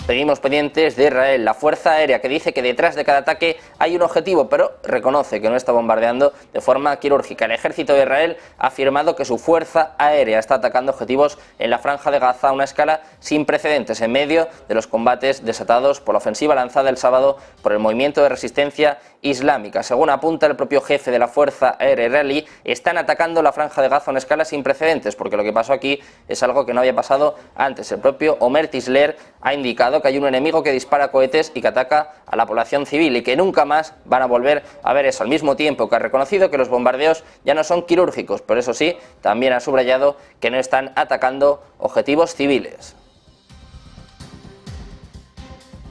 Seguimos pendientes de Israel, la Fuerza Aérea, que dice que detrás de cada ataque hay un objetivo, pero reconoce que no está bombardeando de forma quirúrgica. El ejército de Israel ha afirmado que su Fuerza Aérea está atacando objetivos en la Franja de Gaza a una escala sin precedentes en medio de los combates desatados por la ofensiva lanzada el sábado por el movimiento de resistencia islámica. Según apunta el propio jefe de la Fuerza Aérea israelí, están atacando la Franja de Gaza a una escala sin precedentes, porque lo que pasó aquí es algo que no había pasado antes. El propio Omer Tisler ha indicado que hay un enemigo que dispara cohetes y que ataca a la población civil y que nunca más van a volver a ver eso, al mismo tiempo que ha reconocido que los bombardeos ya no son quirúrgicos, pero eso sí, también ha subrayado que no están atacando objetivos civiles.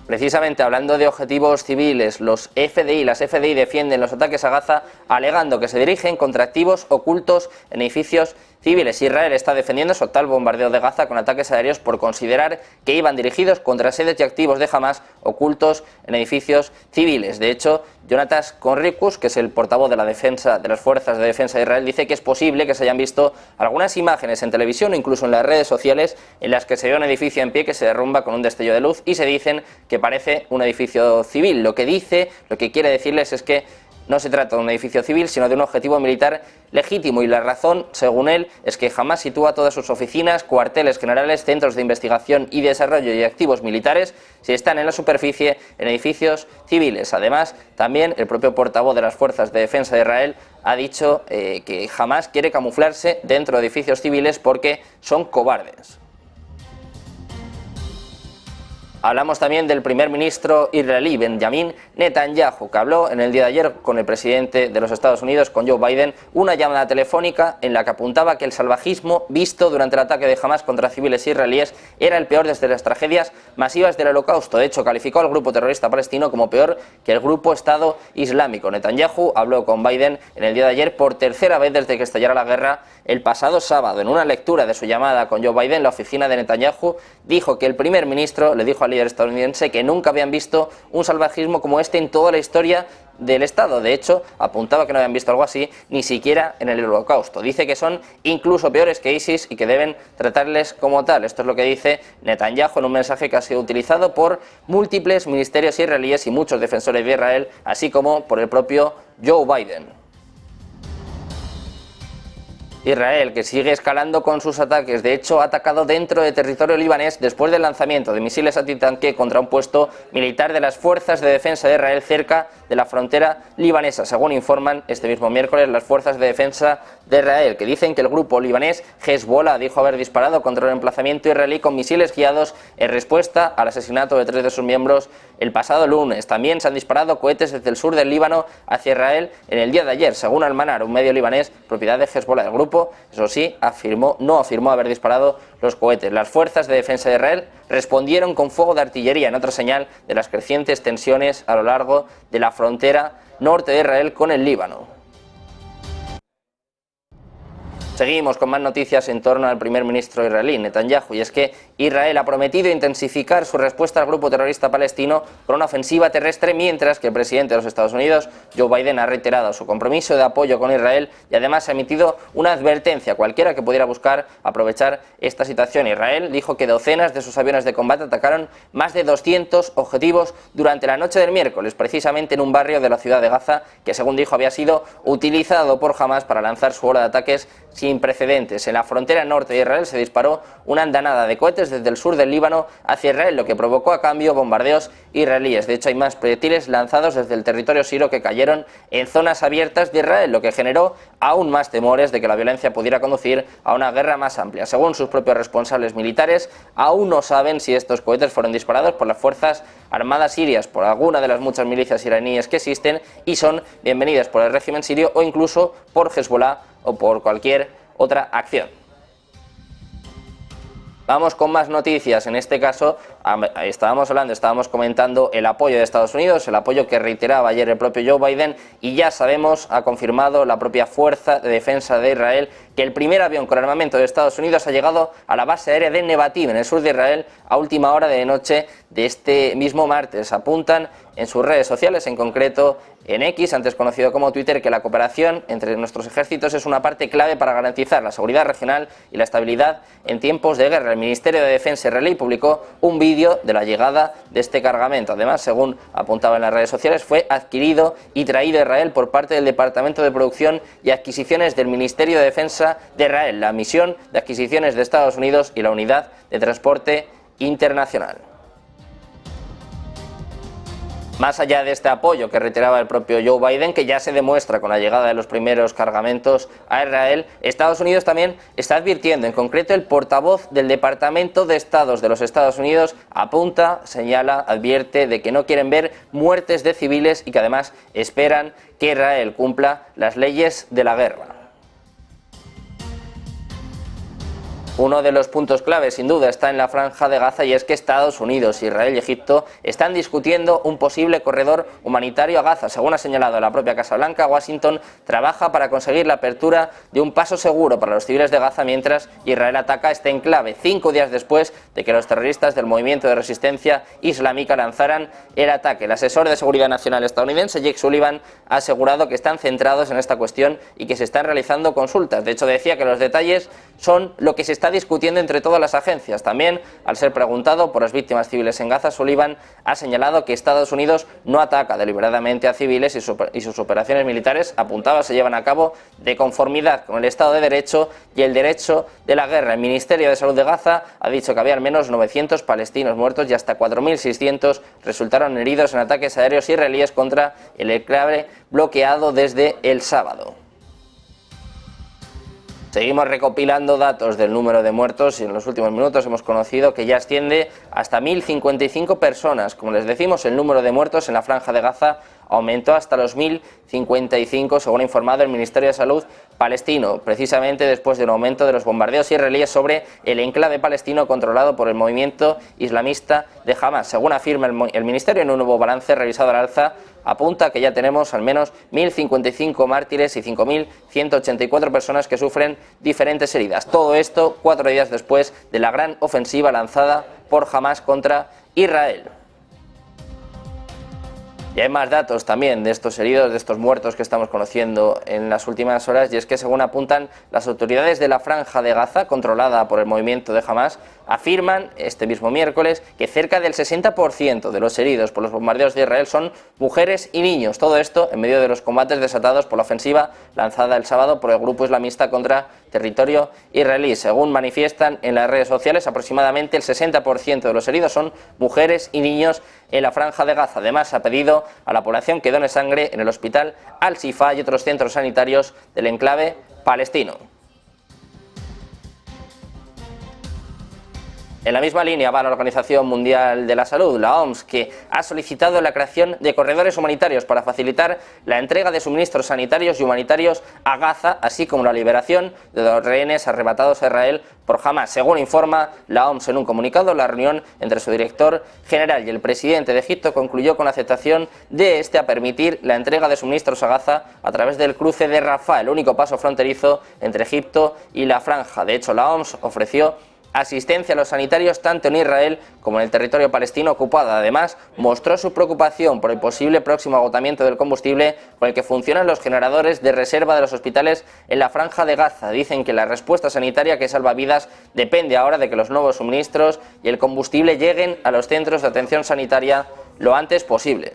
Precisamente hablando de objetivos civiles, las FDI defienden los ataques a Gaza alegando que se dirigen contra activos ocultos en edificios civiles. Israel está defendiendo su total bombardeo de Gaza con ataques aéreos por considerar que iban dirigidos contra sedes y activos de Hamas ocultos en edificios civiles. De hecho, Jonathan Conricus, que es el portavoz de las fuerzas de defensa de Israel, dice que es posible que se hayan visto algunas imágenes en televisión o incluso en las redes sociales en las que se ve un edificio en pie que se derrumba con un destello de luz y se dicen que parece un edificio civil. Lo que quiere decirles es que no se trata de un edificio civil, sino de un objetivo militar legítimo, y la razón, según él, es que Hamas sitúa todas sus oficinas, cuarteles generales, centros de investigación y desarrollo y activos militares, si están en la superficie, en edificios civiles. Además, también el propio portavoz de las fuerzas de defensa de Israel ha dicho que Hamas quiere camuflarse dentro de edificios civiles porque son cobardes. Hablamos también del primer ministro israelí Benjamin Netanyahu, que habló en el día de ayer con el presidente de los Estados Unidos, con Joe Biden, una llamada telefónica en la que apuntaba que el salvajismo visto durante el ataque de Hamas contra civiles israelíes era el peor desde las tragedias masivas del Holocausto. De hecho, calificó al grupo terrorista palestino como peor que el grupo Estado Islámico. Netanyahu habló con Biden en el día de ayer por tercera vez desde que estallara la guerra el pasado sábado. En una lectura de su llamada con Joe Biden, la oficina de Netanyahu dijo que el primer ministro le dijo al líder estadounidense que nunca habían visto un salvajismo como este en toda la historia del Estado. De hecho, apuntaba que no habían visto algo así ni siquiera en el Holocausto. Dice que son incluso peores que ISIS y que deben tratarles como tal. Esto es lo que dice Netanyahu en un mensaje que ha sido utilizado por múltiples ministerios israelíes y muchos defensores de Israel, así como por el propio Joe Biden. Israel, que sigue escalando con sus ataques, de hecho ha atacado dentro de territorio libanés después del lanzamiento de misiles antitanque contra un puesto militar de las fuerzas de defensa de Israel cerca de la frontera libanesa, según informan este mismo miércoles las fuerzas de defensa de Israel, que dicen que el grupo libanés Hezbollah dijo haber disparado contra el emplazamiento israelí con misiles guiados en respuesta al asesinato de 3 de sus miembros el pasado lunes. También se han disparado cohetes desde el sur del Líbano hacia Israel en el día de ayer, según Al-Manar, un medio libanés propiedad de Hezbollah. El grupo, eso sí, no afirmó haber disparado los cohetes. Las fuerzas de defensa de Israel respondieron con fuego de artillería, en otra señal de las crecientes tensiones a lo largo de la frontera norte de Israel con el Líbano. Seguimos con más noticias en torno al primer ministro israelí, Netanyahu, y es que Israel ha prometido intensificar su respuesta al grupo terrorista palestino con una ofensiva terrestre, mientras que el presidente de los Estados Unidos, Joe Biden, ha reiterado su compromiso de apoyo con Israel y además ha emitido una advertencia a cualquiera que pudiera buscar aprovechar esta situación. Israel dijo que docenas de sus aviones de combate atacaron más de 200 objetivos durante la noche del miércoles, precisamente en un barrio de la ciudad de Gaza que, según dijo, había sido utilizado por Hamas para lanzar su ola de ataques sin precedentes. En la frontera norte de Israel se disparó una andanada de cohetes desde el sur del Líbano hacia Israel, lo que provocó a cambio bombardeos israelíes. De hecho, hay más proyectiles lanzados desde el territorio sirio que cayeron en zonas abiertas de Israel, lo que generó aún más temores de que la violencia pudiera conducir a una guerra más amplia. Según sus propios responsables militares, aún no saben si estos cohetes fueron disparados por las fuerzas armadas sirias, por alguna de las muchas milicias iraníes que existen y son bienvenidas por el régimen sirio o incluso por Hezbollah o por cualquier otra acción. Vamos con más noticias. En este caso estábamos comentando el apoyo de Estados Unidos, el apoyo que reiteraba ayer el propio Joe Biden, y ya sabemos, ha confirmado la propia Fuerza de Defensa de Israel, que el primer avión con armamento de Estados Unidos ha llegado a la base aérea de Nevatim, en el sur de Israel, a última hora de noche de este mismo martes. Apuntan en sus redes sociales, en concreto en X, antes conocido como Twitter, que la cooperación entre nuestros ejércitos es una parte clave para garantizar la seguridad regional y la estabilidad en tiempos de guerra. El Ministerio de Defensa israelí publicó un vídeo de la llegada de este cargamento. Además, según apuntaba en las redes sociales, fue adquirido y traído a Israel por parte del Departamento de Producción y Adquisiciones del Ministerio de Defensa de Israel, la Misión de Adquisiciones de Estados Unidos y la Unidad de Transporte Internacional. Más allá de este apoyo que reiteraba el propio Joe Biden, que ya se demuestra con la llegada de los primeros cargamentos a Israel, Estados Unidos también está advirtiendo. En concreto, el portavoz del Departamento de Estado de los Estados Unidos apunta, señala, advierte de que no quieren ver muertes de civiles y que además esperan que Israel cumpla las leyes de la guerra. Uno de los puntos clave, sin duda, está en la Franja de Gaza, y es que Estados Unidos, Israel y Egipto están discutiendo un posible corredor humanitario a Gaza. Según ha señalado la propia Casa Blanca, Washington trabaja para conseguir la apertura de un paso seguro para los civiles de Gaza mientras Israel ataca este enclave, 5 días después de que los terroristas del Movimiento de Resistencia Islámica lanzaran el ataque. El asesor de Seguridad Nacional estadounidense, Jake Sullivan, ha asegurado que están centrados en esta cuestión y que se están realizando consultas. De hecho, decía que los detalles son lo que se está discutiendo entre todas las agencias. También, al ser preguntado por las víctimas civiles en Gaza, Sullivan ha señalado que Estados Unidos no ataca deliberadamente a civiles y sus operaciones militares, apuntaba, se llevan a cabo de conformidad con el Estado de Derecho y el derecho de la guerra. El Ministerio de Salud de Gaza ha dicho que había al menos 900 palestinos muertos y hasta 4.600 resultaron heridos en ataques aéreos israelíes contra el enclave bloqueado desde el sábado. Seguimos recopilando datos del número de muertos y en los últimos minutos hemos conocido que ya asciende hasta 1.055 personas. Como les decimos, el número de muertos en la Franja de Gaza aumentó hasta los 1.055, según ha informado el Ministerio de Salud palestino, precisamente después de un aumento de los bombardeos israelíes sobre el enclave palestino controlado por el movimiento islamista de Hamas. Según afirma el Ministerio, en un nuevo balance revisado al alza, apunta que ya tenemos al menos 1.055 mártires y 5.184 personas que sufren diferentes heridas. Todo esto 4 días después de la gran ofensiva lanzada por Hamas contra Israel. Y hay más datos también de estos heridos, de estos muertos que estamos conociendo en las últimas horas, y es que, según apuntan las autoridades de la Franja de Gaza, controlada por el movimiento de Hamas, afirman este mismo miércoles que cerca del 60% de los heridos por los bombardeos de Israel son mujeres y niños. Todo esto en medio de los combates desatados por la ofensiva lanzada el sábado por el grupo islamista contra territorio israelí. Según manifiestan en las redes sociales, aproximadamente el 60% de los heridos son mujeres y niños en la Franja de Gaza. Además, ha pedido a la población que done sangre en el hospital Al-Shifa y otros centros sanitarios del enclave palestino. En la misma línea va la Organización Mundial de la Salud, la OMS, que ha solicitado la creación de corredores humanitarios para facilitar la entrega de suministros sanitarios y humanitarios a Gaza, así como la liberación de los rehenes arrebatados a Israel por Hamas. Según informa la OMS en un comunicado, la reunión entre su director general y el presidente de Egipto concluyó con la aceptación de este a permitir la entrega de suministros a Gaza a través del cruce de Rafah, el único paso fronterizo entre Egipto y la Franja. De hecho, la OMS ofreció asistencia a los sanitarios tanto en Israel como en el territorio palestino ocupado. Además, mostró su preocupación por el posible próximo agotamiento del combustible con el que funcionan los generadores de reserva de los hospitales en la Franja de Gaza. Dicen que la respuesta sanitaria que salva vidas depende ahora de que los nuevos suministros y el combustible lleguen a los centros de atención sanitaria lo antes posible.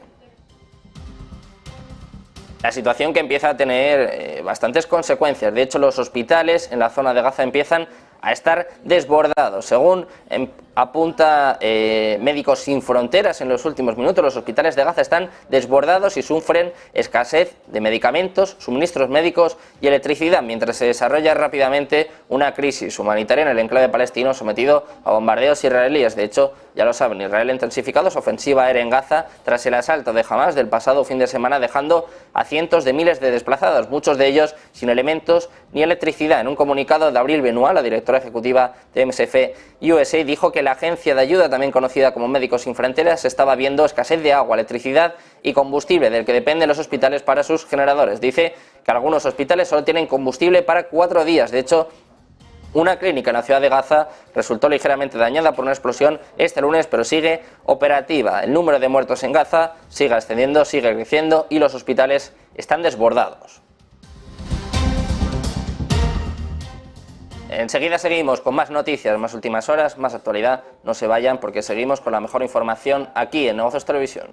La situación que empieza a tener bastantes consecuencias. De hecho, los hospitales en la zona de Gaza empiezan a estar desbordados. Según apunta Médicos Sin Fronteras en los últimos minutos, los hospitales de Gaza están desbordados y sufren escasez de medicamentos, suministros médicos y electricidad, mientras se desarrolla rápidamente una crisis humanitaria en el enclave palestino sometido a bombardeos israelíes. De hecho, ya lo saben, Israel ha intensificado su ofensiva aérea en Gaza tras el asalto de Hamas del pasado fin de semana, dejando a cientos de miles de desplazados, muchos de ellos sin elementos ni electricidad. En un comunicado de Abril Benoit, la directora ejecutiva de MSF USA, dijo que la agencia de ayuda, también conocida como Médicos Sin Fronteras, estaba viendo escasez de agua, electricidad y combustible, del que dependen los hospitales para sus generadores. Dice que algunos hospitales solo tienen combustible para 4 días. De hecho, Una clínica en la ciudad de Gaza resultó ligeramente dañada por una explosión este lunes, pero sigue operativa. El número de muertos en Gaza sigue ascendiendo, sigue creciendo y los hospitales están desbordados. Enseguida seguimos con más noticias, más últimas horas, más actualidad. No se vayan porque seguimos con la mejor información aquí en Negocios Televisión.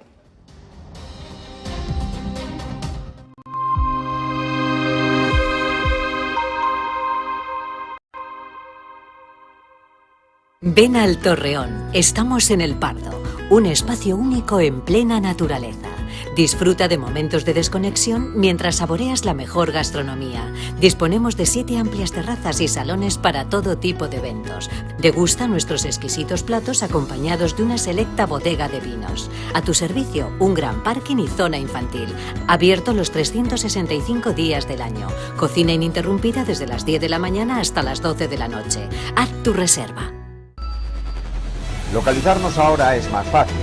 Ven al Torreón, estamos en El Pardo, un espacio único en plena naturaleza. Disfruta de momentos de desconexión mientras saboreas la mejor gastronomía. Disponemos de 7 amplias terrazas y salones para todo tipo de eventos. Degusta nuestros exquisitos platos acompañados de una selecta bodega de vinos. A tu servicio, un gran parking y zona infantil. Abierto los 365 días del año. Cocina ininterrumpida desde las 10 de la mañana hasta las 12 de la noche. Haz tu reserva. Localizarnos ahora es más fácil.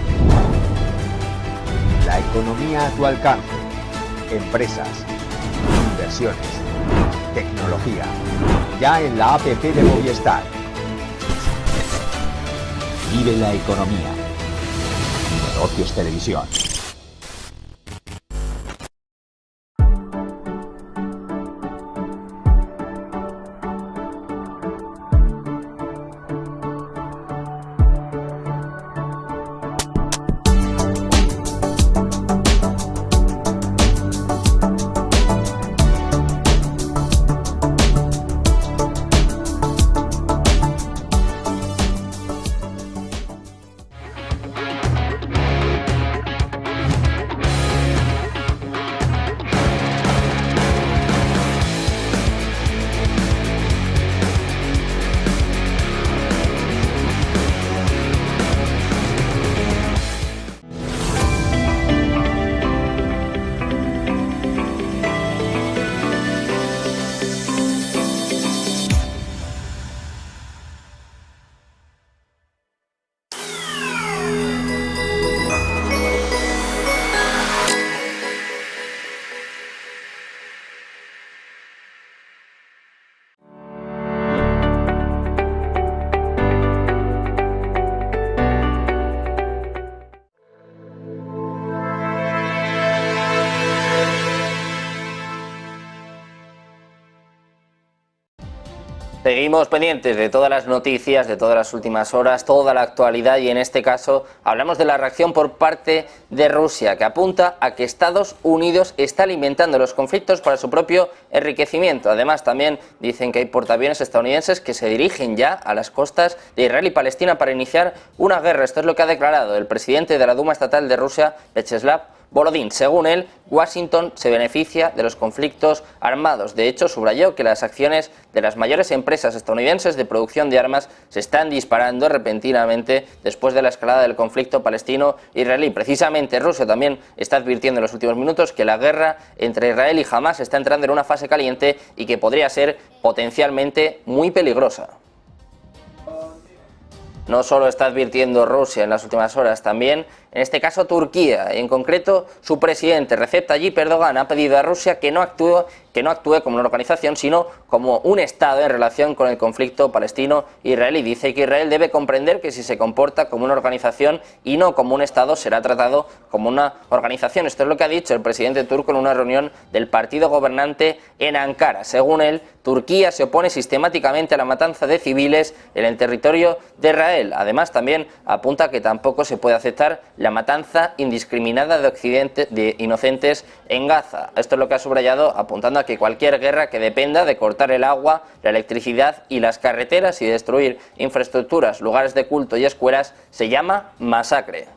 La economía a tu alcance. Empresas, inversiones, tecnología. Ya en la APP de Movistar. Vive la economía. Negocios Televisión. Seguimos pendientes de todas las noticias, de todas las últimas horas, toda la actualidad y en este caso hablamos de la reacción por parte de Rusia que apunta a que Estados Unidos está alimentando los conflictos para su propio enriquecimiento. Además también dicen que hay portaaviones estadounidenses que se dirigen ya a las costas de Israel y Palestina para iniciar una guerra. Esto es lo que ha declarado el presidente de la Duma Estatal de Rusia, Vyacheslav Volodin. Según él, Washington se beneficia de los conflictos armados. De hecho, subrayó que las acciones de las mayores empresas estadounidenses de producción de armas se están disparando repentinamente después de la escalada del conflicto palestino-israelí. Precisamente Rusia también está advirtiendo en los últimos minutos que la guerra entre Israel y Hamás está entrando en una fase caliente y que podría ser potencialmente muy peligrosa. No solo está advirtiendo Rusia en las últimas horas, también, en este caso, Turquía. Y en concreto, su presidente Recep Tayyip Erdogan ha pedido a Rusia que no actúe como una organización, sino como un Estado en relación con el conflicto palestino-israelí. Dice que Israel debe comprender que si se comporta como una organización y no como un Estado, será tratado como una organización. Esto es lo que ha dicho el presidente turco en una reunión del partido gobernante en Ankara. Según él, Turquía se opone sistemáticamente a la matanza de civiles en el territorio de Israel. Además, también apunta que tampoco se puede aceptar la matanza indiscriminada de inocentes en Gaza. Esto es lo que ha subrayado, apuntando a que cualquier guerra que dependa de cortar el agua, la electricidad y las carreteras y destruir infraestructuras, lugares de culto y escuelas se llama masacre.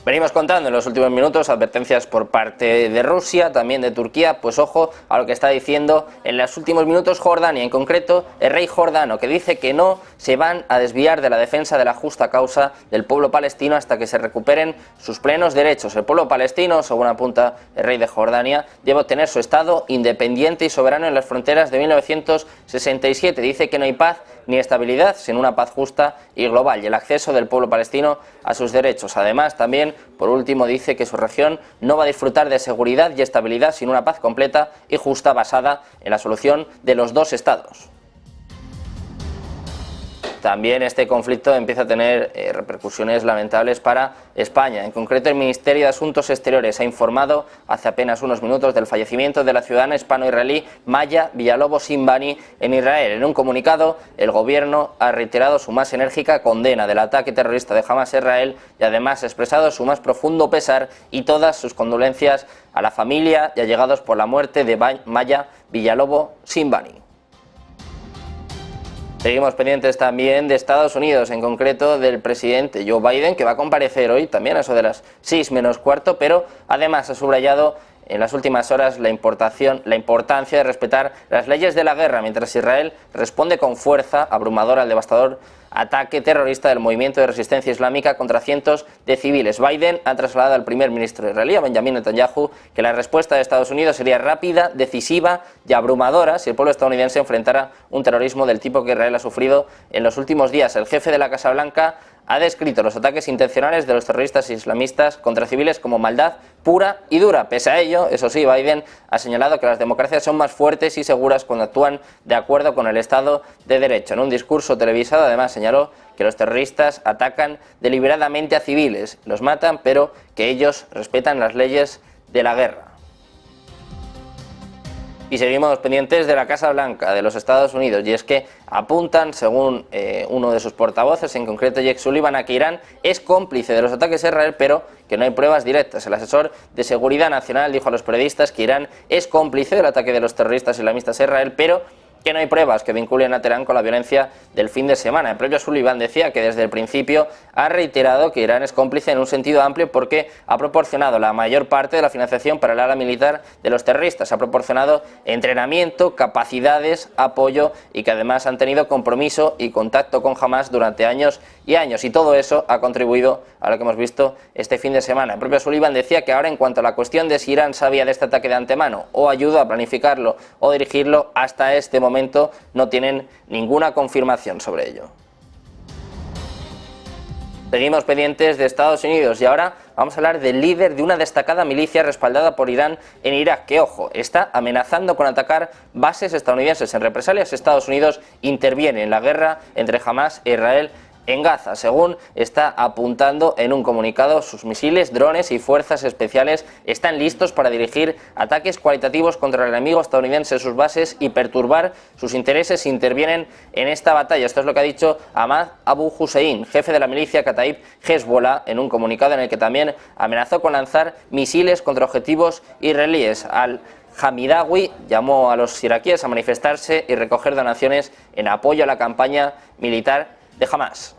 Venimos contando en los últimos minutos advertencias por parte de Rusia, también de Turquía, pues ojo a lo que está diciendo en los últimos minutos Jordania, en concreto el rey jordano, que dice que no se van a desviar de la defensa de la justa causa del pueblo palestino hasta que se recuperen sus plenos derechos. El pueblo palestino, según apunta el rey de Jordania, debe obtener su estado independiente y soberano en las fronteras de 1967. Dice que no hay paz ni estabilidad sin una paz justa y global y el acceso del pueblo palestino a sus derechos. Además, también, por último, dice que su región no va a disfrutar de seguridad y estabilidad sin una paz completa y justa basada en la solución de los dos estados. También este conflicto empieza a tener repercusiones lamentables para España. En concreto, el Ministerio de Asuntos Exteriores ha informado hace apenas unos minutos del fallecimiento de la ciudadana hispano-israelí Maya Villalobos Sinbani en Israel. En un comunicado, el gobierno ha reiterado su más enérgica condena del ataque terrorista de Hamas a Israel y además ha expresado su más profundo pesar y todas sus condolencias a la familia y allegados por la muerte de Maya Villalobos Sinbani. Seguimos pendientes también de Estados Unidos, en concreto del presidente Joe Biden, que va a comparecer hoy también a eso de las 6 menos cuarto, pero además ha subrayado en las últimas horas la importancia de respetar las leyes de la guerra, mientras Israel responde con fuerza abrumadora al devastador ataque terrorista del movimiento de resistencia islámica contra cientos de civiles. Biden ha trasladado al primer ministro israelí, a Benjamin Netanyahu, que la respuesta de Estados Unidos sería rápida, decisiva y abrumadora si el pueblo estadounidense enfrentara un terrorismo del tipo que Israel ha sufrido en los últimos días. El jefe de la Casa Blanca ha descrito los ataques intencionales de los terroristas islamistas contra civiles como maldad pura y dura. Pese a ello, eso sí, Biden ha señalado que las democracias son más fuertes y seguras cuando actúan de acuerdo con el Estado de Derecho. En un discurso televisado, además, señaló que los terroristas atacan deliberadamente a civiles, los matan, pero que ellos respetan las leyes de la guerra. Y seguimos pendientes de la Casa Blanca de los Estados Unidos, y es que apuntan, según uno de sus portavoces, en concreto Jake Sullivan, a que Irán es cómplice de los ataques a Israel, pero que no hay pruebas directas. El asesor de Seguridad Nacional dijo a los periodistas que Irán es cómplice del ataque de los terroristas islamistas a Israel, pero que no hay pruebas que vinculen a Teherán con la violencia del fin de semana. El propio Sullivan decía que desde el principio ha reiterado que Irán es cómplice en un sentido amplio porque ha proporcionado la mayor parte de la financiación para el ala militar de los terroristas, ha proporcionado entrenamiento, capacidades, apoyo y que además han tenido compromiso y contacto con Hamas durante años y años, y todo eso ha contribuido a lo que hemos visto este fin de semana. El propio Sullivan decía que ahora, en cuanto a la cuestión de si Irán sabía de este ataque de antemano o ayudó a planificarlo o dirigirlo, hasta este momento no tienen ninguna confirmación sobre ello. Seguimos pendientes de Estados Unidos y ahora vamos a hablar del líder de una destacada milicia respaldada por Irán en Irak, que, ojo, está amenazando con atacar bases estadounidenses. En represalias, Estados Unidos interviene en la guerra entre Hamas e Israel en Gaza. Según está apuntando en un comunicado, sus misiles, drones y fuerzas especiales están listos para dirigir ataques cualitativos contra el enemigo estadounidense en sus bases y perturbar sus intereses si intervienen en esta batalla. Esto es lo que ha dicho Ahmad Abu Hussein, jefe de la milicia Kataib Hezbollah, en un comunicado en el que también amenazó con lanzar misiles contra objetivos israelíes. Hamidawi llamó a los iraquíes a manifestarse y recoger donaciones en apoyo a la campaña militar de Hamas.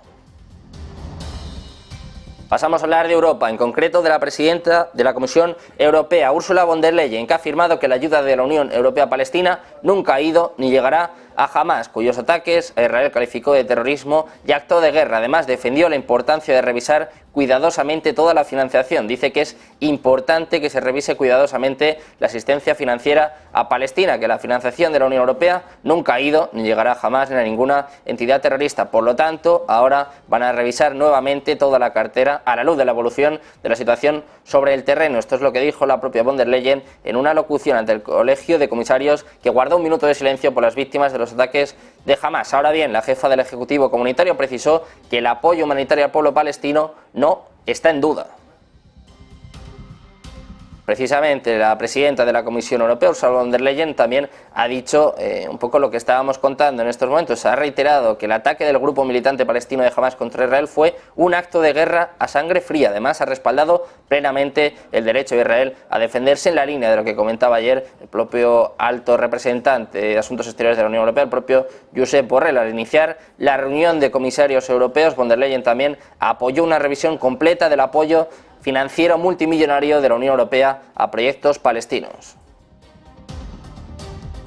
Pasamos a hablar de Europa, en concreto de la presidenta de la Comisión Europea, Ursula von der Leyen, que ha afirmado que la ayuda de la Unión Europea a Palestina nunca ha ido ni llegará a Hamas, cuyos ataques a Israel calificó de terrorismo y acto de guerra. Además, defendió la importancia de revisar cuidadosamente toda la financiación. Dice que es importante que se revise cuidadosamente la asistencia financiera a Palestina, que la financiación de la Unión Europea nunca ha ido ni llegará jamás ni a ninguna entidad terrorista. Por lo tanto, ahora van a revisar nuevamente toda la cartera a la luz de la evolución de la situación sobre el terreno. Esto es lo que dijo la propia von der Leyen en una locución ante el Colegio de Comisarios, que guardó un minuto de silencio por las víctimas de los ataques de Hamas. Ahora bien, la jefa del Ejecutivo Comunitario precisó que el apoyo humanitario al pueblo palestino no está en duda. Precisamente la presidenta de la Comisión Europea, Ursula von der Leyen, también ha dicho un poco lo que estábamos contando en estos momentos. Ha reiterado que el ataque del grupo militante palestino de Hamas contra Israel fue un acto de guerra a sangre fría. Además, ha respaldado plenamente el derecho de Israel a defenderse, en la línea de lo que comentaba ayer el propio alto representante de Asuntos Exteriores de la Unión Europea, el propio Josep Borrell. Al iniciar la reunión de comisarios europeos, von der Leyen también apoyó una revisión completa del apoyo financiero multimillonario de la Unión Europea a proyectos palestinos.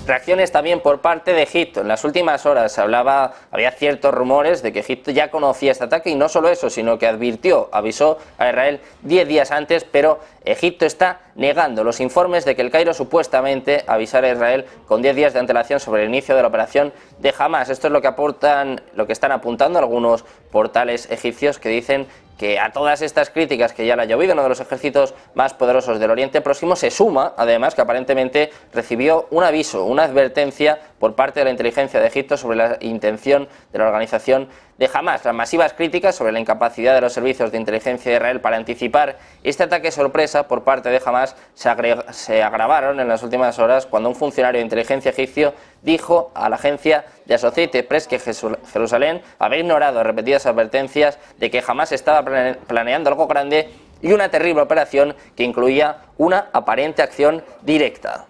Reacciones también por parte de Egipto. En las últimas horas había ciertos rumores de que Egipto ya conocía este ataque y no solo eso, sino que avisó a Israel 10 días antes, pero Egipto está negando los informes de que el Cairo supuestamente avisara a Israel con 10 días de antelación sobre el inicio de la operación de Hamas. Esto es lo que están apuntando algunos portales egipcios, que dicen que a todas estas críticas que ya le ha llovido uno de los ejércitos más poderosos del Oriente Próximo se suma, además, que aparentemente recibió un aviso, una advertencia por parte de la inteligencia de Egipto sobre la intención de la organización de Hamas. Las masivas críticas sobre la incapacidad de los servicios de inteligencia de Israel para anticipar este ataque sorpresa por parte de Hamas se agravaron en las últimas horas cuando un funcionario de inteligencia egipcio dijo a la agencia de Associated Press que Jerusalén había ignorado repetidas advertencias de que Hamas estaba planeando algo grande y una terrible operación que incluía una aparente acción directa.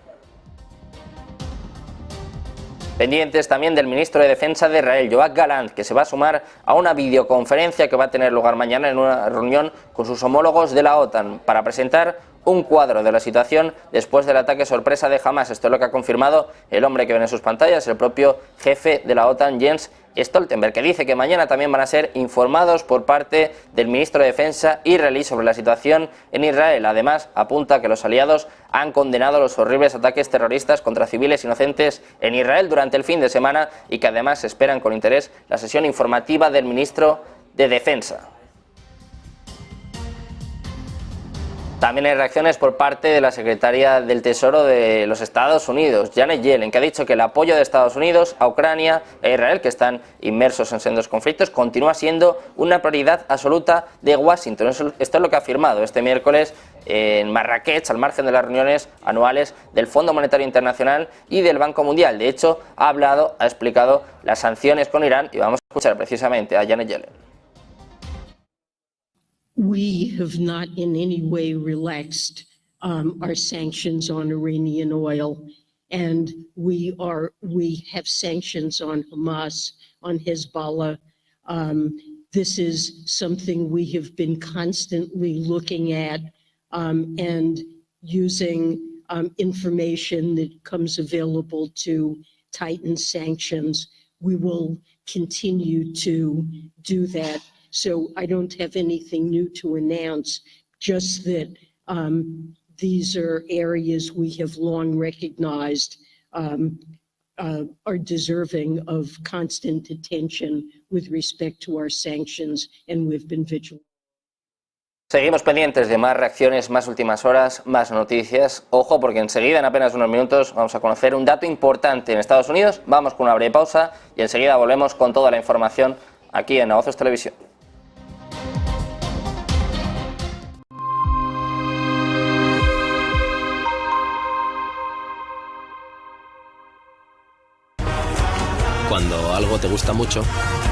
Pendientes también del ministro de Defensa de Israel, Yoav Gallant, que se va a sumar a una videoconferencia que va a tener lugar mañana en una reunión con sus homólogos de la OTAN para presentar un cuadro de la situación después del ataque sorpresa de Hamas. Esto es lo que ha confirmado el hombre que ven en sus pantallas, el propio jefe de la OTAN, Jens Stoltenberg, que dice que mañana también van a ser informados por parte del ministro de Defensa israelí sobre la situación en Israel. Además, apunta que los aliados han condenado los horribles ataques terroristas contra civiles inocentes en Israel durante el fin de semana y que además esperan con interés la sesión informativa del ministro de Defensa. También hay reacciones por parte de la secretaria del Tesoro de los Estados Unidos, Janet Yellen, que ha dicho que el apoyo de Estados Unidos a Ucrania e Israel, que están inmersos en sendos conflictos, continúa siendo una prioridad absoluta de Washington. Esto es lo que ha afirmado este miércoles en Marrakech, al margen de las reuniones anuales del Fondo Monetario Internacional y del Banco Mundial. De hecho, ha explicado las sanciones con Irán y vamos a escuchar precisamente a Janet Yellen. We have not in any way relaxed our sanctions on Iranian oil, and we have sanctions on Hamas, on Hezbollah. This is something we have been constantly looking at and using information that comes available to tighten sanctions. We will continue to do that. So I don't have anything new to announce, just that these are areas we have long recognized are deserving of constant attention with respect to our sanctions, and we've been vigilant. Seguimos pendientes de más reacciones, más últimas horas, más noticias. Ojo, porque enseguida, en apenas unos minutos, vamos a conocer un dato importante en Estados Unidos. Vamos con una breve pausa y enseguida volvemos con toda la información aquí en Negocios Televisión. Cuando algo te gusta mucho,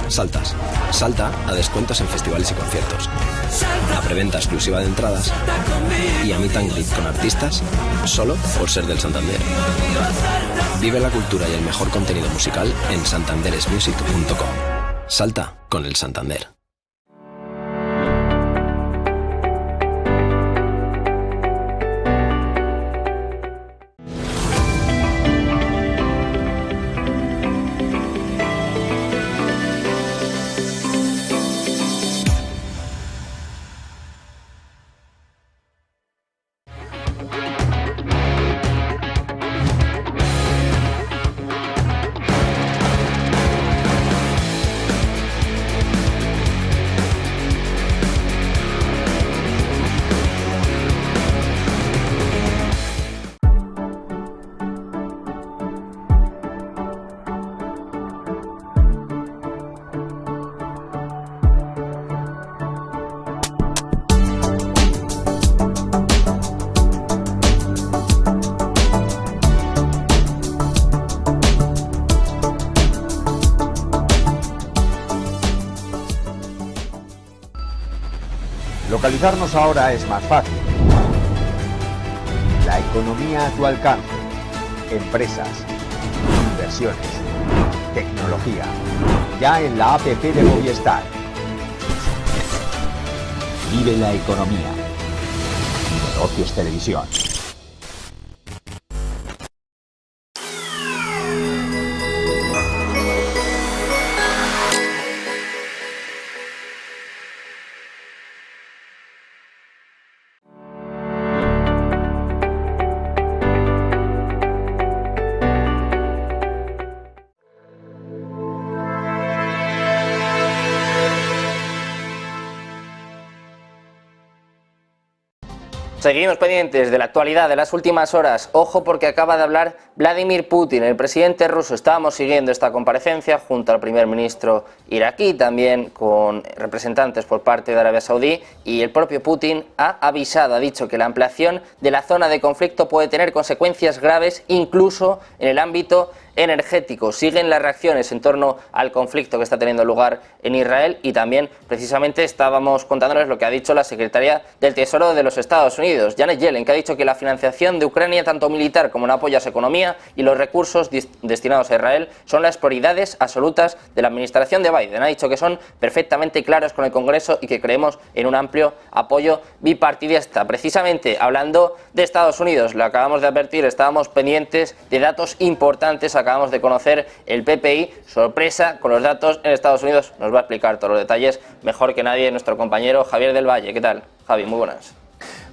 saltas. Salta a descuentos en festivales y conciertos, a preventa exclusiva de entradas y a meet and greet con artistas solo por ser del Santander. Vive la cultura y el mejor contenido musical en santanderesmusic.com. Salta con el Santander. Localizarnos ahora es más fácil. La economía a tu alcance. Empresas, inversiones, tecnología. Ya en la APP de Movistar. Vive la economía. Negocios Televisión. Seguimos pendientes de la actualidad de las últimas horas. Ojo, porque acaba de hablar Vladimir Putin, el presidente ruso. Estábamos siguiendo esta comparecencia junto al primer ministro iraquí, también con representantes por parte de Arabia Saudí, y el propio Putin ha avisado, ha dicho que la ampliación de la zona de conflicto puede tener consecuencias graves, incluso en el ámbito energético. Siguen las reacciones en torno al conflicto que está teniendo lugar en Israel, y también precisamente estábamos contándoles lo que ha dicho la secretaria del Tesoro de los Estados Unidos, Janet Yellen, que ha dicho que la financiación de Ucrania, tanto militar como en apoyo a su economía, y los recursos destinados a Israel son las prioridades absolutas de la administración de Biden. Ha dicho que son perfectamente claros con el Congreso y que creemos en un amplio apoyo bipartidista. Precisamente hablando de Estados Unidos, lo acabamos de advertir, estábamos pendientes de datos importantes. Acabamos de conocer el PPI, sorpresa con los datos en Estados Unidos. Nos va a explicar todos los detalles mejor que nadie nuestro compañero Javier del Valle. ¿Qué tal, Javi? Muy buenas.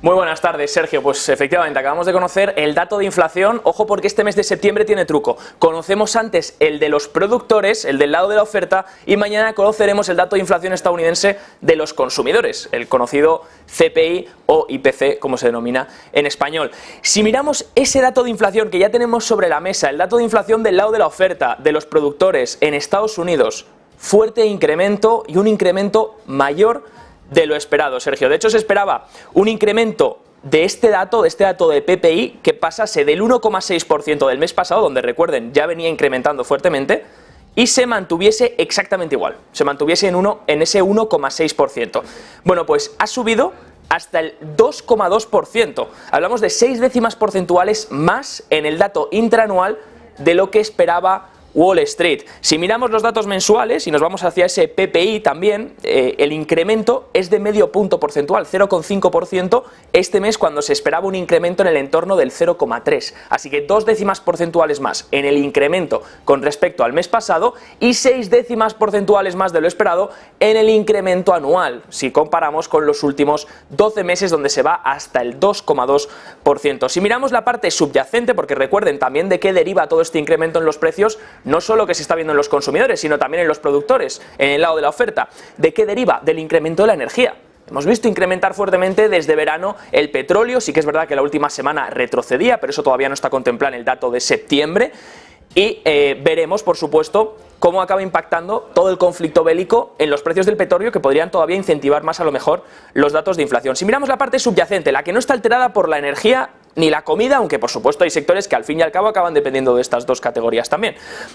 Muy buenas tardes, Sergio. Pues efectivamente acabamos de conocer el dato de inflación. Ojo, porque este mes de septiembre tiene truco. Conocemos antes el de los productores, el del lado de la oferta, y mañana conoceremos el dato de inflación estadounidense de los consumidores, el conocido CPI o IPC, como se denomina en español. Si miramos ese dato de inflación que ya tenemos sobre la mesa, el dato de inflación del lado de la oferta de los productores en Estados Unidos, fuerte incremento, y un incremento mayor de lo esperado, Sergio. De hecho, se esperaba un incremento de este dato de PPI, que pasase del 1,6% del mes pasado, donde, recuerden, ya venía incrementando fuertemente, y se mantuviese exactamente igual, se mantuviese en ese 1,6%. Bueno, pues ha subido hasta el 2,2%. Hablamos de 6 décimas porcentuales más en el dato intraanual de lo que esperaba Wall Street. Si miramos los datos mensuales y nos vamos hacia ese PPI también, el incremento es de medio punto porcentual, 0,5% este mes, cuando se esperaba un incremento en el entorno del 0,3%. Así que 2 décimas porcentuales más en el incremento con respecto al mes pasado, y 6 décimas porcentuales más de lo esperado en el incremento anual, si comparamos con los últimos 12 meses, donde se va hasta el 2,2%. Si miramos la parte subyacente, porque recuerden también de qué deriva todo este incremento en los precios, no solo que se está viendo en los consumidores, sino también en los productores, en el lado de la oferta. ¿De qué deriva? Del incremento de la energía. Hemos visto incrementar fuertemente desde verano el petróleo. Sí que es verdad que la última semana retrocedía, pero eso todavía no está contemplado en el dato de septiembre. Y veremos, por supuesto, cómo acaba impactando todo el conflicto bélico en los precios del petróleo, que podrían todavía incentivar más a lo mejor los datos de inflación. Si miramos la parte subyacente, la que no está alterada por la energía ni la comida, aunque por supuesto hay sectores que al fin y al cabo acaban dependiendo de estas dos categorías también.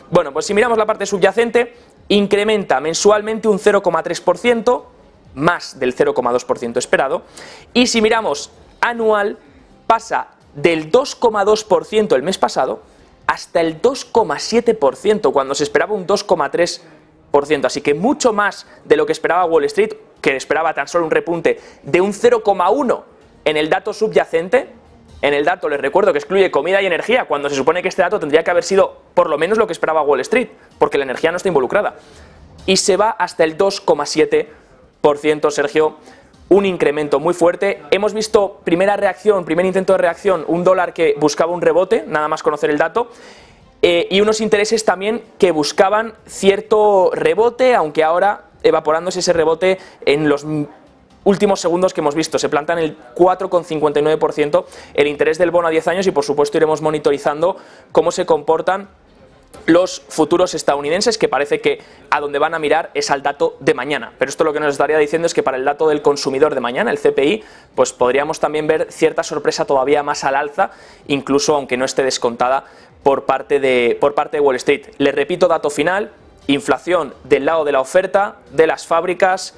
Bueno, pues si miramos la parte subyacente, incrementa mensualmente un 0,3%, más del 0,2% esperado, y si miramos anual, pasa del 2,2% el mes pasado hasta el 2,7%, cuando se esperaba un 2,3%, así que mucho más de lo que esperaba Wall Street, que esperaba tan solo un repunte de un 0,1% en el dato subyacente. En el dato, les recuerdo que excluye comida y energía, cuando se supone que este dato tendría que haber sido por lo menos lo que esperaba Wall Street, porque la energía no está involucrada. Y se va hasta el 2,7%, Sergio, un incremento muy fuerte. Hemos visto primer intento de reacción, un dólar que buscaba un rebote, nada más conocer el dato, y unos intereses también que buscaban cierto rebote, aunque ahora evaporándose ese rebote en los últimos segundos que hemos visto. Se planta en el 4,59% el interés del bono a 10 años, y por supuesto iremos monitorizando cómo se comportan los futuros estadounidenses, que parece que a donde van a mirar es al dato de mañana. Pero esto lo que nos estaría diciendo es que para el dato del consumidor de mañana, el CPI, pues podríamos también ver cierta sorpresa todavía más al alza, incluso aunque no esté descontada por parte de Wall Street. Les repito, dato final: inflación del lado de la oferta de las fábricas,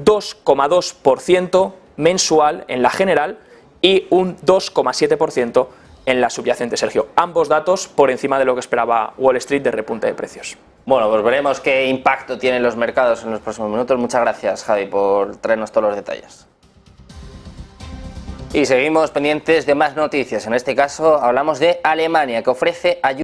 2,2% mensual en la general y un 2,7% en la subyacente, Sergio. Ambos datos por encima de lo que esperaba Wall Street de repunte de precios. Bueno, pues veremos qué impacto tienen los mercados en los próximos minutos. Muchas gracias, Javi, por traernos todos los detalles. Y seguimos pendientes de más noticias. En este caso hablamos de Alemania, que ofrece ayuda